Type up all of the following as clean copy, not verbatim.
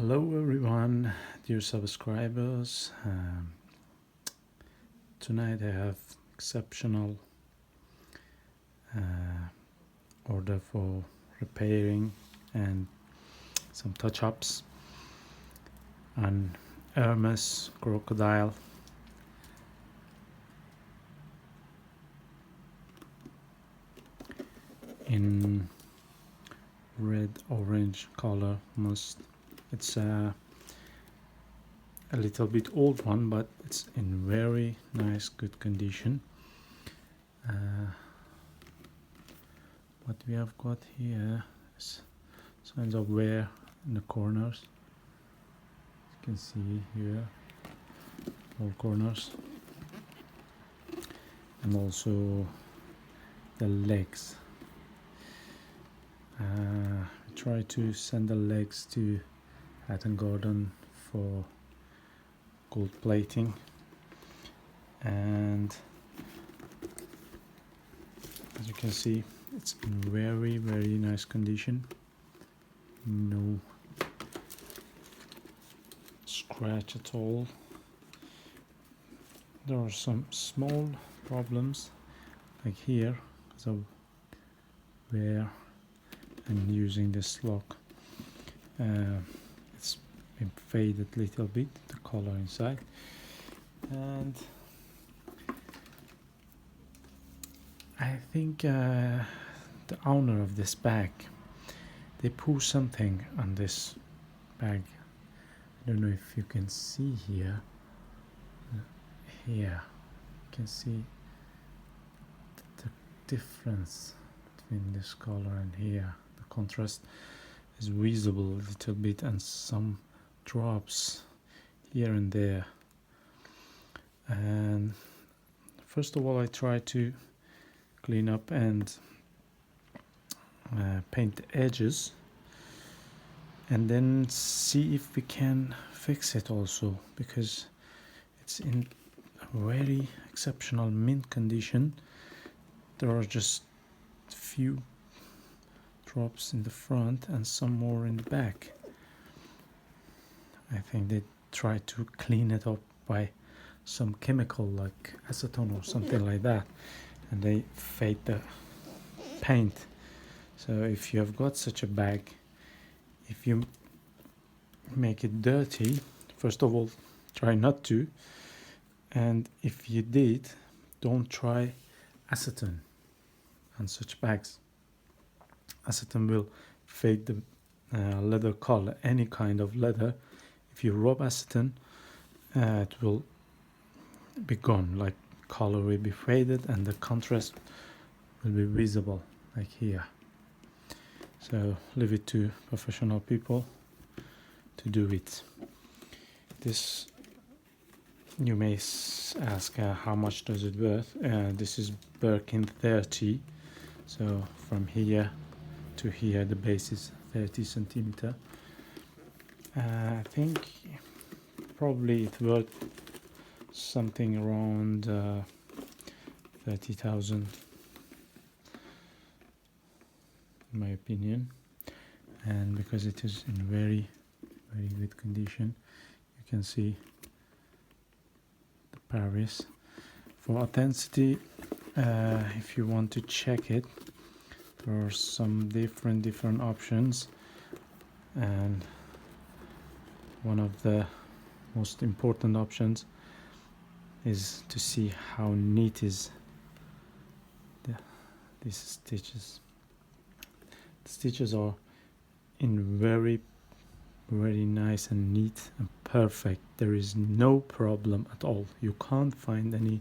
Hello everyone, dear subscribers. Tonight I have exceptional order for repairing and some touch-ups on Hermes crocodile. In red orange color must. It's a little bit old one, but it's in very nice good condition. What we have got here is signs of wear in the corners. You can see here all corners, and also the legs. I try to send the legs to Hatton Garden for gold plating, and as you can see, it's in very nice condition. No scratch at all. There are some small problems like here because of wear and using this lock. It's been faded a little bit, the color inside, and I think the owner of this bag, they put something on this bag. I don't know if you can see here. Here you can see the difference between this color and here. The contrast is visible a little bit, and some drops here and there. And first of all, I try to clean up and paint the edges, and then see if we can fix it also, because it's in a very exceptional mint condition. There are just few drops in the front and some more in the back. I think they try to clean it up by some chemical like acetone or something like that, and they fade the paint. So if you have got such a bag, if you make it dirty, first of all try not to, and if you did, don't try acetone on such bags. Acetone will fade the leather color, any kind of leather. If you rub acetone, it will be gone, like color will be faded and the contrast will be visible like here. So leave it to professional people to do it. This, you may ask, how much does it worth? This is birkin 30, so from here to here the base is 30 centimeter. I think probably it's worth something around 30,000 in my opinion, and because it is in very good condition. You can see the Paris. For authenticity, if you want to check it, there are some different options, and one of the most important options is to see how neat is these stitches. The stitches are in very nice and neat and perfect. There is no problem at all. You can't find any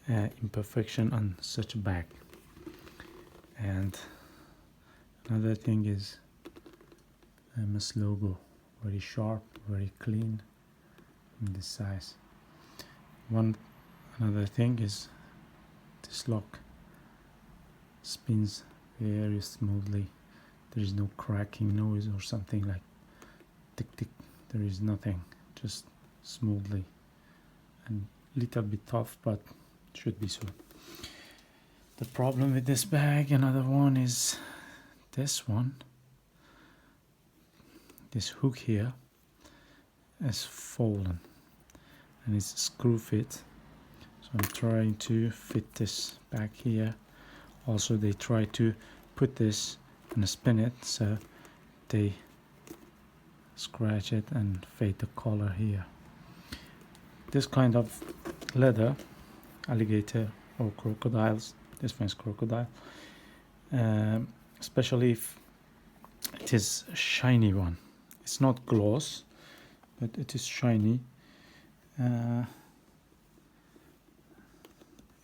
imperfection on such a bag. And another thing is Hermes logo, very sharp, very clean in this size. Another thing is this lock spins very smoothly. There is no cracking noise or something like tick tick. There is nothing, just smoothly, and little bit tough, but should be so. The problem with this bag, another one, is this one. this hook here has fallen and it's screw fit, so I'm trying to fit this back here. Also they try to put this and spin it, so they scratch it and fade the color here. This kind of leather, alligator or crocodiles, this one's crocodile, especially if it is a shiny one. It's not gloss, but it is shiny.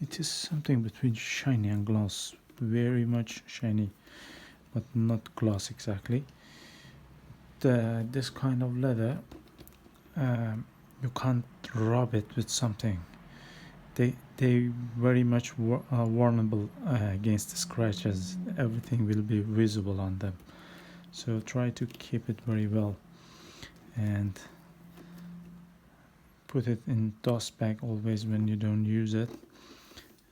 It is something between shiny and gloss, very much shiny, but not gloss exactly. This kind of leather, you can't rub it with something. They very much vulnerable against the scratches. Everything will be visible on them, so try to keep it very well and put it in dust bag always when you don't use it,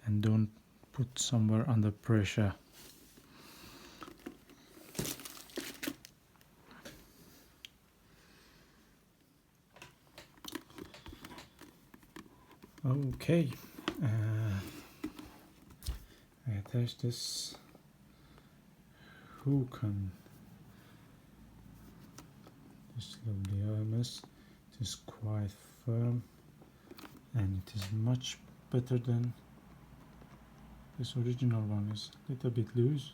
and don't put somewhere under pressure. Okay, I attached this hook on this lovely Hermes. It is quite firm and it is much better than this original one. Is a little bit loose,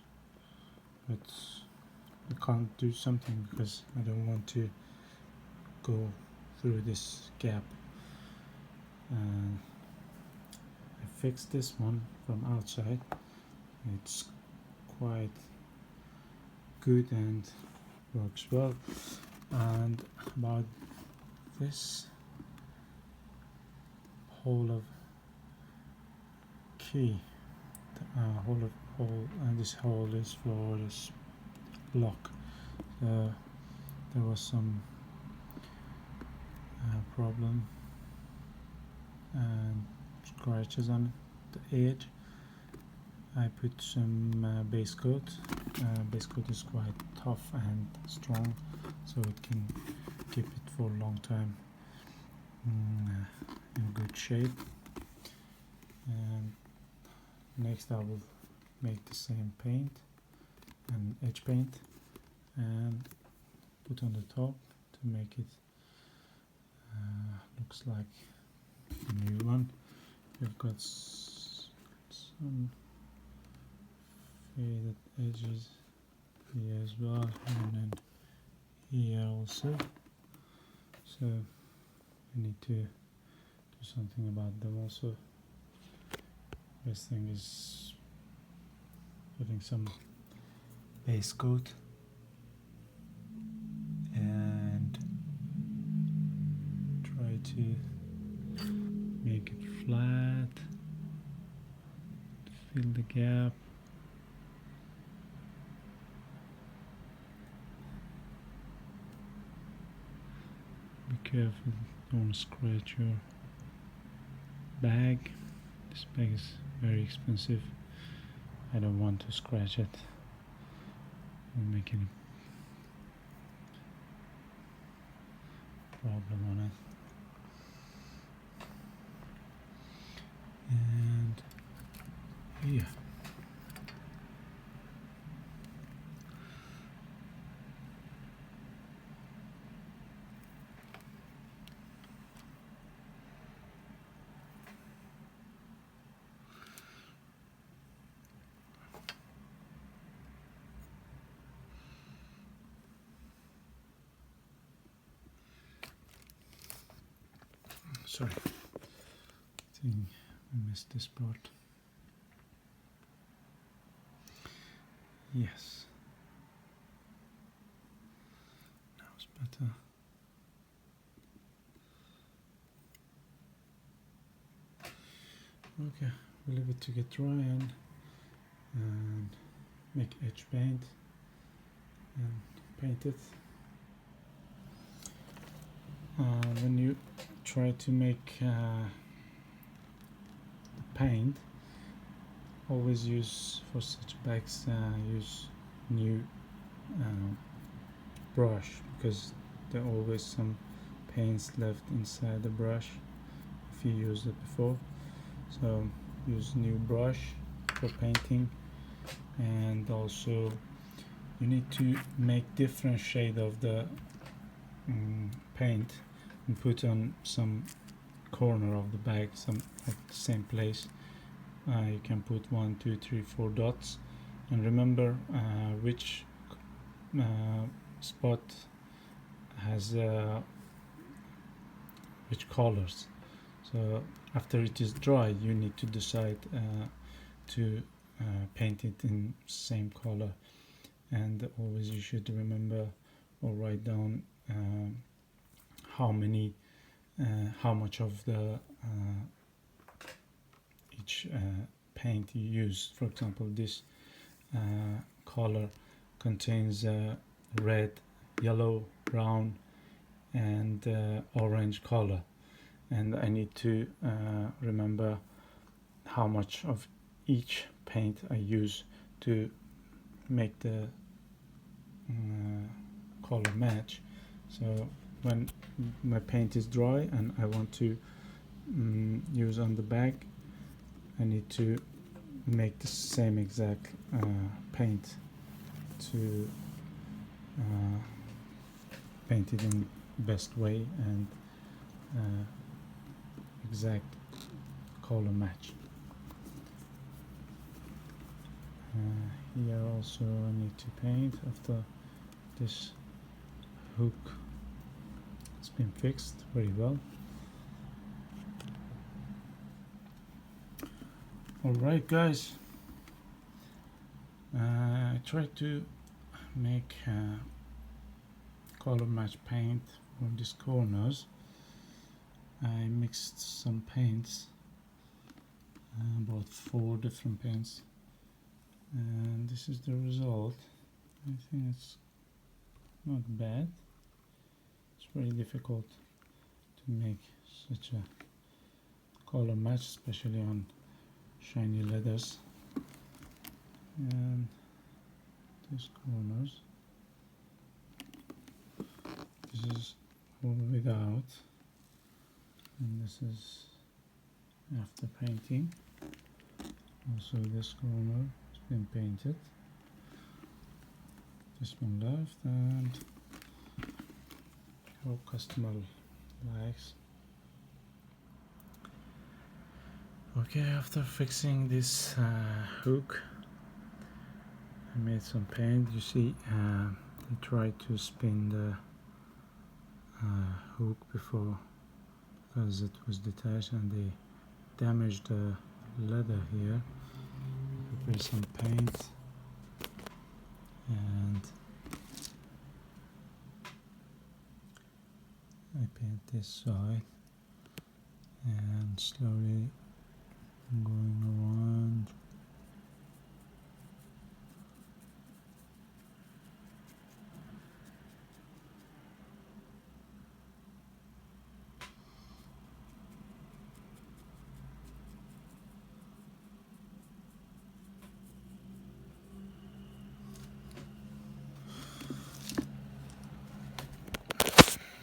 but I can't do something because I don't want to go through this gap. And I fixed this one from outside. It's quite good and works well. And about this hole of key, and this hole is for this lock. There was some problem and scratches on the edge. I put some base coat. Base coat is quite tough and strong, so it can keep it for a long time in good shape. And next I will make the same paint and edge paint and put on the top to make it looks like a new one. We've got some faded edges here as well, and then here also, so we need to do something about them also. Best thing is putting some base coat and try to make it flat, fill the gap. Be careful, don't scratch your bag. This bag is very expensive. I don't want to scratch it or make any problem on it. And here, sorry, I think I missed this part. Yes, now it's better. Okay, we'll leave it to get dry and make edge paint and paint it. When you try to make the paint, always use for such bags use new brush, because there are always some paints left inside the brush if you used it before. So use new brush for painting, and also you need to make different shade of the paint and put on some corner of the bag, some at the same place. You can put 1, 2, 3, 4 dots, and remember which spot has which colors. So after it is dry, you need to decide to paint it in same color, and always you should remember or write down how much of the each paint you use. For example, this color contains red, yellow, brown, and orange color, and I need to remember how much of each paint I use to make the color match. So when my paint is dry and I want to use on the bag, I need to make the same exact paint to paint it in best way and exact color match. Here also I need to paint after this hook. It's been fixed very well. Alright guys, I tried to make color match paint from these corners. I mixed some paints, about 4 different paints, and this is the result. I think it's not bad. It's very difficult to make such a color match, especially on shiny leathers. And these corners, this is without, and this is after painting. Also this corner has been painted, this one left, and how customer likes. Okay, after fixing this hook, I made some paint. You see, I tried to spin the hook before because it was detached and they damaged the leather here. Prepare some paint and I paint this side and slowly going around.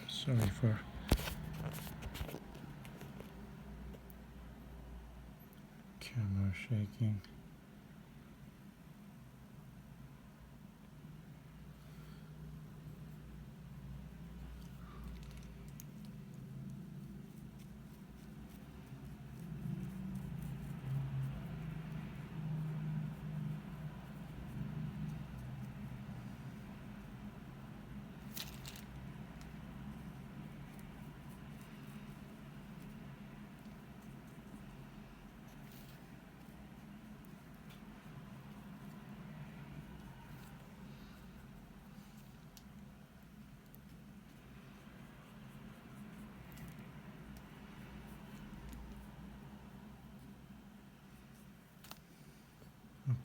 Sorry for camera shaking.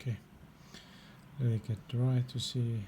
Okay, let it get dry to see